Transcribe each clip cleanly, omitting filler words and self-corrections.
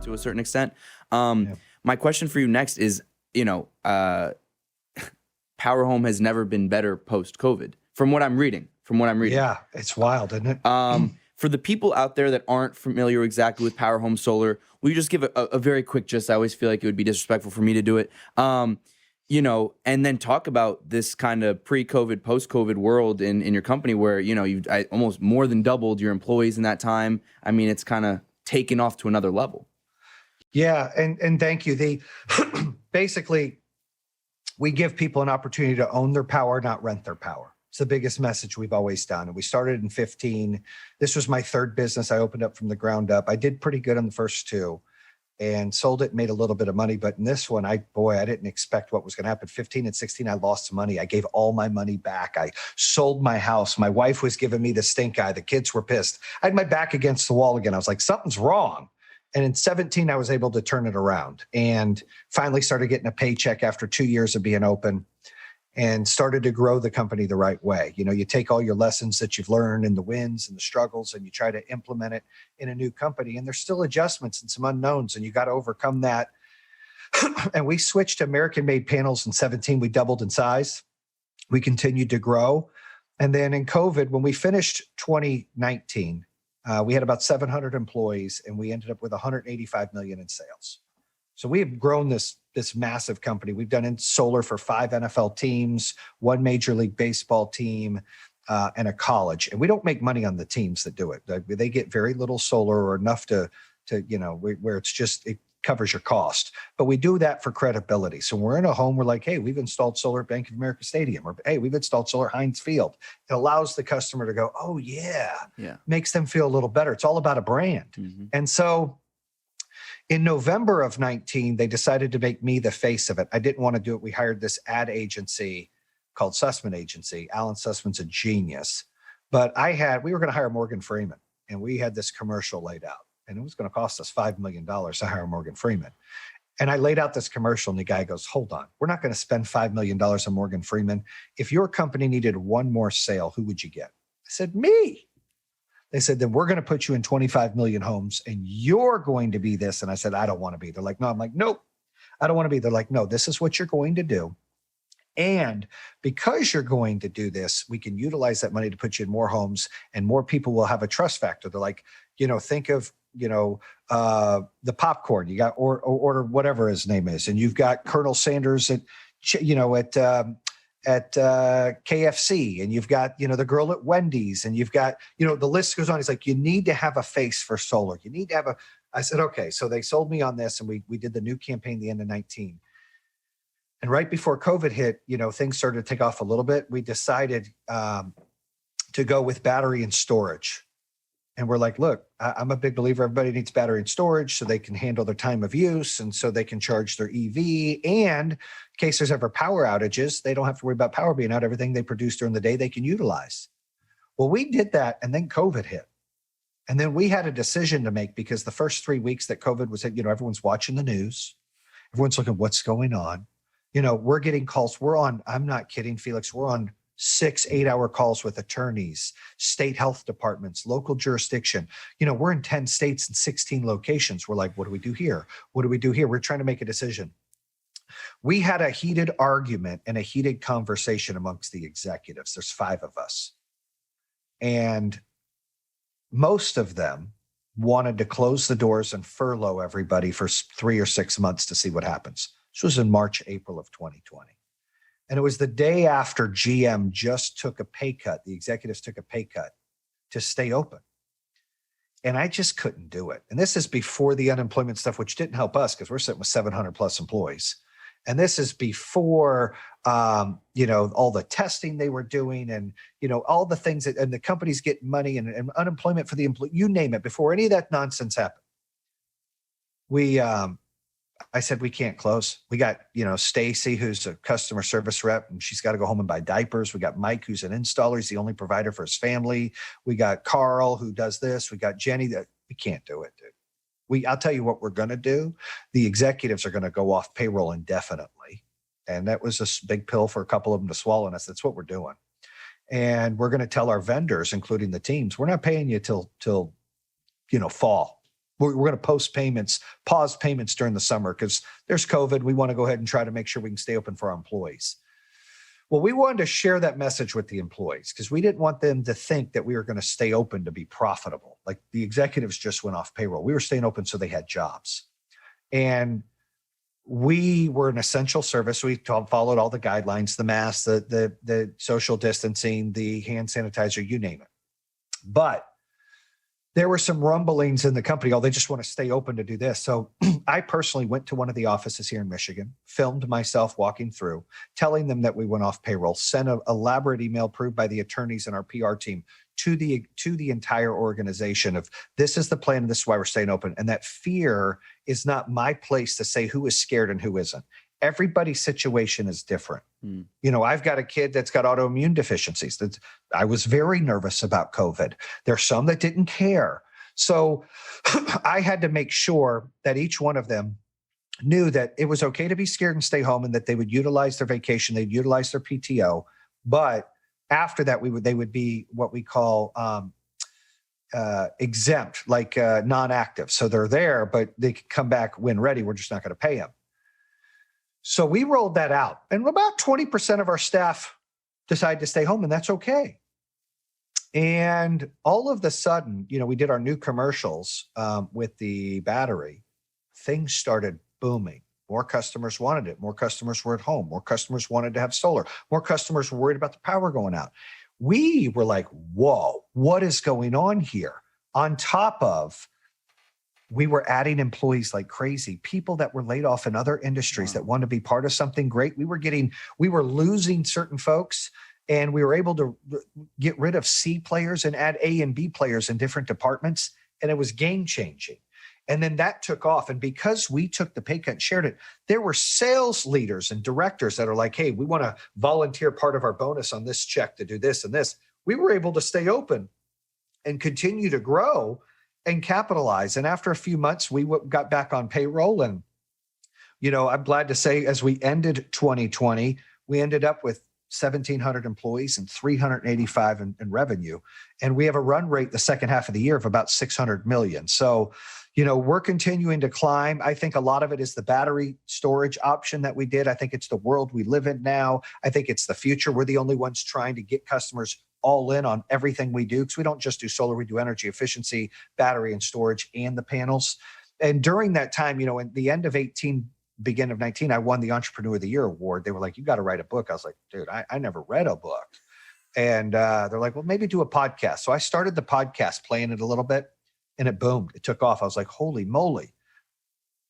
to a certain extent. Yeah. My question for you next is, PowerHome has never been better post-COVID, from what I'm reading. Yeah, it's wild, isn't it? For the people out there that aren't familiar exactly with PowerHome Solar, will you just give a very quick gist? I always feel like it would be disrespectful for me to do it. And then talk about this kind of pre-COVID, post-COVID world in your company where, you've almost more than doubled your employees in that time. I mean, it's kind of taken off to another level. Yeah, and thank you. Basically, we give people an opportunity to own their power, not rent their power. It's the biggest message we've always done. And we started in 2015. This was my third business I opened up from the ground up. I did pretty good on the first two and sold it, made a little bit of money. But in this one, I didn't expect what was going to happen. 15 and 16, I lost some money. I gave all my money back. I sold my house. My wife was giving me the stink eye. The kids were pissed. I had my back against the wall again. I was like, something's wrong. And in 17, I was able to turn it around and finally started getting a paycheck after 2 years of being open and started to grow the company the right way. You take all your lessons that you've learned and the wins and the struggles, and you try to implement it in a new company. And there's still adjustments and some unknowns, and you got to overcome that. And we switched to American-made panels in 17. We doubled in size. We continued to grow. And then in COVID, when we finished 2019, we had about 700 employees, and we ended up with 185 million in sales. So we have grown this massive company. We've done in solar for 5 NFL teams, 1 Major League Baseball team, and a college. And we don't make money on the teams that do it. They get very little solar or enough to where it's just, it covers your cost. But we do that for credibility. So we're in a home, we're like, hey, we've installed solar at Bank of America Stadium, or hey, we've installed solar at Heinz Field. It allows the customer to go, oh yeah. Makes them feel a little better. It's all about a brand. Mm-hmm. And so in November of 19, they decided to make me the face of it. I didn't want to do it. We hired this ad agency called Sussman Agency. Alan Sussman's a genius. But we were going to hire Morgan Freeman, and we had this commercial laid out. And it was going to cost us $5 million to hire Morgan Freeman. And I laid out this commercial, and the guy goes, hold on, we're not going to spend $5 million on Morgan Freeman. If your company needed one more sale, who would you get? I said, me. They said, then we're going to put you in 25 million homes, and you're going to be this. And I said, I don't want to be. They're like, no. I'm like, nope, I don't want to be. They're like, no, this is what you're going to do. And because you're going to do this, we can utilize that money to put you in more homes, and more people will have a trust factor. They're like, think of, the popcorn. You got order whatever his name is, and you've got Colonel Sanders at KFC, and you've got the girl at Wendy's, and you've got the list goes on. He's like, you need to have a face for solar. You need to have I said, okay. So they sold me on this, and we did the new campaign the end of 19. And right before COVID hit, things started to take off a little bit. We decided to go with battery and storage. And we're like, look, I'm a big believer everybody needs battery and storage so they can handle their time of use, and so they can charge their EV. And in case there's ever power outages, they don't have to worry about power being out. Everything they produce during the day, they can utilize. Well, we did that, and then COVID hit. And then we had a decision to make, because the first 3 weeks that COVID was hit, everyone's watching the news. Everyone's looking, what's going on? We're getting calls. I'm not kidding, Felix, we're on 6-8 hour calls with attorneys, state health departments, local jurisdiction. We're in 10 states and 16 locations. We're like, what do we do here? What do we do here? We're trying to make a decision. We had a heated argument and a heated conversation amongst the executives. There's 5 of us. And most of them wanted to close the doors and furlough everybody for 3 or 6 months to see what happens. This was in March, April of 2020. And it was the day after GM just took a pay cut. The executives took a pay cut to stay open. And I just couldn't do it. And this is before the unemployment stuff, which didn't help us because we're sitting with 700 plus employees. And this is before, all the testing they were doing, and, all the things and the companies get money and unemployment for the employee, you name it, before any of that nonsense happened. I said, we can't close. We got, Stacy, who's a customer service rep, and she's got to go home and buy diapers. We got Mike, who's an installer. He's the only provider for his family. We got Carl, who does this. We got Jenny. We can't do it, dude. I'll tell you what we're going to do. The executives are going to go off payroll indefinitely. And that was a big pill for a couple of them to swallow. And I said, that's what we're doing. And we're going to tell our vendors, including the teams, we're not paying you till fall. we're going to pause payments during the summer because there's COVID. We want to go ahead and try to make sure we can stay open for our employees. Well, we wanted to share that message with the employees because we didn't want them to think that we were going to stay open to be profitable. Like the executives just went off payroll. We were staying open so they had jobs. And we were an essential service. We followed all the guidelines, the masks, the social distancing, the hand sanitizer, you name it. But there were some rumblings in the company. Oh, they just want to stay open to do this. So I personally went to one of the offices here in Michigan, filmed myself walking through, telling them that we went off payroll, sent an elaborate email approved by the attorneys and our PR team to the entire organization of this is the plan and this is why we're staying open. And that fear is not my place to say who is scared and who isn't. Everybody's situation is different. You know, I've got a kid that's got autoimmune deficiencies. I was very nervous about COVID. There's some that didn't care. So I had to make sure that each one of them knew that it was okay to be scared and stay home and that they would utilize their vacation, they'd utilize their PTO. But after that, they would be what we call exempt, like non-active. So they're there, but they can come back when ready. We're just not going to pay them. So we rolled that out, and about 20% of our staff decided to stay home, and that's okay. And all of the sudden, you know, we did our new commercials with the battery. Things started booming. More customers wanted it. More customers were at home. More customers wanted to have solar. More customers were worried about the power going out. We were like, whoa, what is going on here? On top of, we were adding employees like crazy, people that were laid off in other industries that wanted to be part of something great. We were losing certain folks, and we were able to get rid of C players and add A and B players in different departments. And it was game changing. And then that took off. And because we took the pay cut and shared it, there were sales leaders and directors that are like, hey, we want to volunteer part of our bonus on this check to do this and this. We were able to stay open and continue to grow and capitalize. And after a few months, we got back on payroll. And, you know, I'm glad to say as we ended 2020, we ended up with 1,700 employees and 385 in revenue. And we have a run rate the second half of the year of about 600 million. So, you know, we're continuing to climb. I think a lot of it is the battery storage option that we did. I think it's the world we live in now. I think it's the future. We're the only ones trying to get customers all in on everything we do, because we don't just do solar, we do energy efficiency, battery and storage, and the panels. And during that time, you know, in the end of 18, beginning of 19, I won the Entrepreneur of the Year award. They were like, you got to write a book. I was like, dude, I never read a book. And they're like, well, maybe do a podcast. So I started the podcast, playing it a little bit, and it boomed. It took off. I was like, holy moly.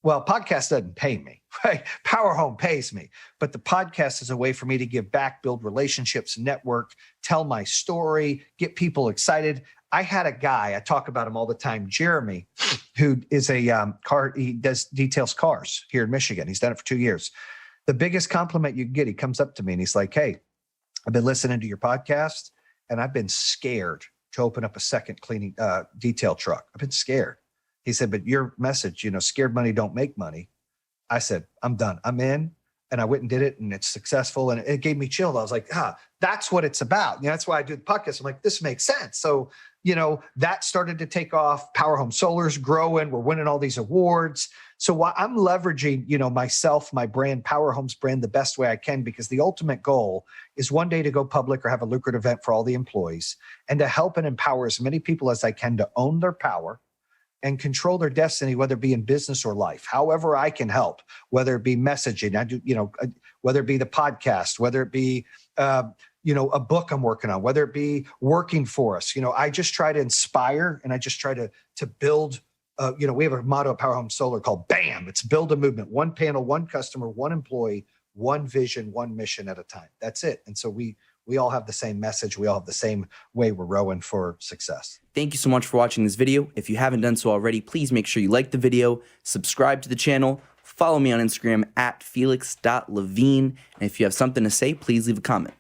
Well, podcast doesn't pay me, right? PowerHome pays me, but the podcast is a way for me to give back, build relationships, network, tell my story, get people excited. I had a guy, I talk about him all the time, Jeremy, who is a details cars here in Michigan. He's done it for 2 years. The biggest compliment you can get, he comes up to me and he's like, hey, I've been listening to your podcast and I've been scared to open up a second cleaning detail truck. I've been scared. He said, but your message, you know, scared money don't make money. I said, I'm done. I'm in. And I went and did it, and it's successful. And it gave me chills. I was like, that's what it's about. You know, that's why I do the podcast. I'm like, this makes sense. So, you know, that started to take off. PowerHome Solar's growing. We're winning all these awards. So while I'm leveraging, you know, myself, my brand, PowerHome's brand, the best way I can, because the ultimate goal is one day to go public or have a lucrative event for all the employees and to help and empower as many people as I can to own their power and control their destiny, whether it be in business or life, however I can help, whether it be messaging, I do, you know, whether it be the podcast, whether it be, you know, a book I'm working on, whether it be working for us, you know, I just try to inspire and I just try to build, you know, we have a motto at PowerHome Solar called BAM. It's build a movement, one panel, one customer, one employee, one vision, one mission at a time. That's it. And so we all have the same message. We all have the same way we're rowing for success. Thank you so much for watching this video. If you haven't done so already, please make sure you like the video, subscribe to the channel, follow me on Instagram at felix.levine. And if you have something to say, please leave a comment.